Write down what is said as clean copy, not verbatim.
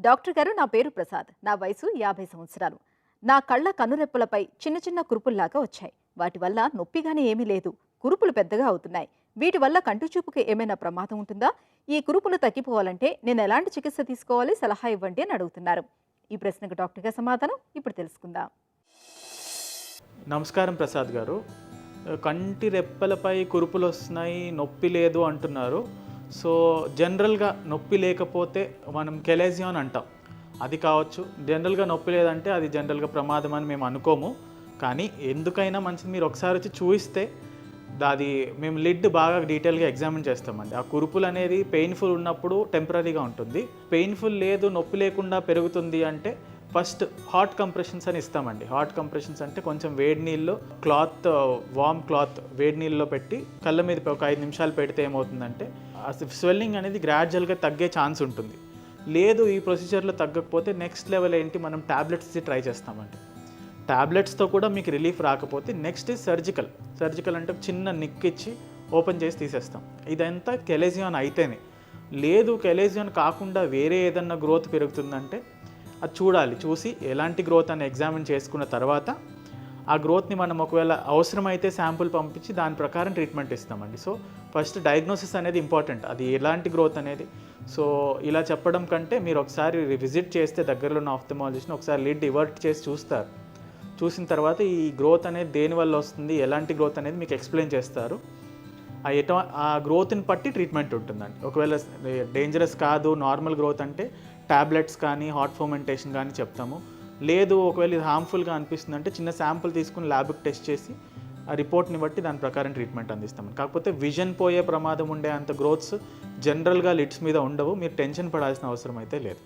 Doctor గారు, నా పేరు ప్రసాద్. నా వయసు 50 సంవత్సరాలు. నా కళ్ళ కనురెప్పలపై చిన్న చిన్న కురుపుల్లాగా వచ్చాయి. వాటి వల్ల నొప్పిగానే ఏమీ లేదు. కురుపులు పెద్దగా అవుతున్నాయి. వీటి వల్ల కంటి చూపుకి ఏమైనా ప్రమాదం ఉంటుందా? ఈ కురుపులు తగ్గిపోవాలంటే నేను ఎలాంటి చికిత్స తీసుకోవాలి? సలహా ఇవ్వండి అని అడుగుతున్నారు. ఈ ప్రశ్నకు డాక్టర్ గారి సమాధానం ఇప్పుడు తెలుసుకుందాం. నమస్కారం ప్రసాద్ గారు. కంటి రెప్పలపై కురుపులు వస్తున్నాయి, నొప్పి లేదు అంటున్నారు. సో జనరల్గా నొప్పి లేకపోతే మనం కెలేజియాన్ అంటాం, అది కావచ్చు. జనరల్గా నొప్పి లేదంటే అది జనరల్గా ప్రమాదం అని మేము అనుకోము. కానీ ఎందుకైనా మంచిది మీరు ఒకసారి వచ్చి చూయిస్తే అది మేము లిడ్ బాగా డీటెయిల్గా ఎగ్జామిన్ చేస్తామండి. ఆ కురుపులు అనేది పెయిన్ఫుల్ ఉన్నప్పుడు టెంపరీగా ఉంటుంది. పెయిన్ఫుల్ లేదు, నొప్పి లేకుండా పెరుగుతుంది అంటే ఫస్ట్ హాట్ కంప్రెషన్స్ అని ఇస్తామండి. హాట్ కంప్రెషన్స్ అంటే కొంచెం వేడి నీళ్ళు వామ్ క్లాత్ వేడి నీళ్ళలో పెట్టి కళ్ళ మీద ఒక 5 నిమిషాలు పెడితే ఏమవుతుందంటే స్వెల్లింగ్ అనేది గ్రాడ్యువల్గా తగ్గే ఛాన్స్ ఉంటుంది. లేదు ఈ ప్రొసీజర్లో తగ్గకపోతే నెక్స్ట్ లెవెల్ ఏంటి, మనం ట్యాబ్లెట్స్ ట్రై చేస్తామండి. ట్యాబ్లెట్స్తో కూడా మీకు రిలీఫ్ రాకపోతే నెక్స్ట్ సర్జికల్ అంటే చిన్న నిక్ ఇచ్చి ఓపెన్ చేసి తీసేస్తాం. ఇదంతా కెలేజియాన్ అయితేనే. లేదు కెలేజియాన్ కాకుండా వేరే ఏదన్నా గ్రోత్ పెరుగుతుందంటే అది చూసి ఎలాంటి గ్రోత్ అని ఎగ్జామిన్ చేసుకున్న తర్వాత ఆ గ్రోత్ని మనం ఒకవేళ అవసరమైతే శాంపుల్ పంపించి దాని ప్రకారం ట్రీట్మెంట్ ఇస్తామండి. సో ఫస్ట్ డయాగ్నోసిస్ అనేది ఇంపార్టెంట్, అది ఎలాంటి గ్రోత్ అనేది. సో ఇలా చెప్పడం కంటే మీరు ఒకసారి విజిట్ చేస్తే దగ్గరలో ఉన్న ఆఫ్థమాలజిస్ట్ని ఒకసారి లిడ్ ఇవర్ట్ చేసి చూస్తారు. చూసిన తర్వాత ఈ గ్రోత్ అనేది దేనివల్ల వస్తుంది, ఎలాంటి గ్రోత్ అనేది మీకు ఎక్స్ప్లెయిన్ చేస్తారు. ఆ గ్రోత్ని బట్టి ట్రీట్మెంట్ ఉంటుందండి. ఒకవేళ డేంజరస్ కాదు, నార్మల్ గ్రోత్ అంటే ట్యాబ్లెట్స్ కానీ హాట్ ఫర్మెంటేషన్ కానీ చెప్తాము. లేదు ఒకవేళ ఇది హార్మ్ఫుల్గా అనిపిస్తుందంటే చిన్న శాంపుల్ తీసుకుని ల్యాబ్కి టెస్ట్ చేసి ఆ రిపోర్ట్ని బట్టి దాని ప్రకారం ట్రీట్మెంట్ అందిస్తాము. కాకపోతే విజన్ పోయే ప్రమాదం ఉండే అంత గ్రోత్స్ జనరల్గా లిడ్స్ మీద ఉండవు. మీరు టెన్షన్ పడాల్సిన అవసరం అయితే లేదు.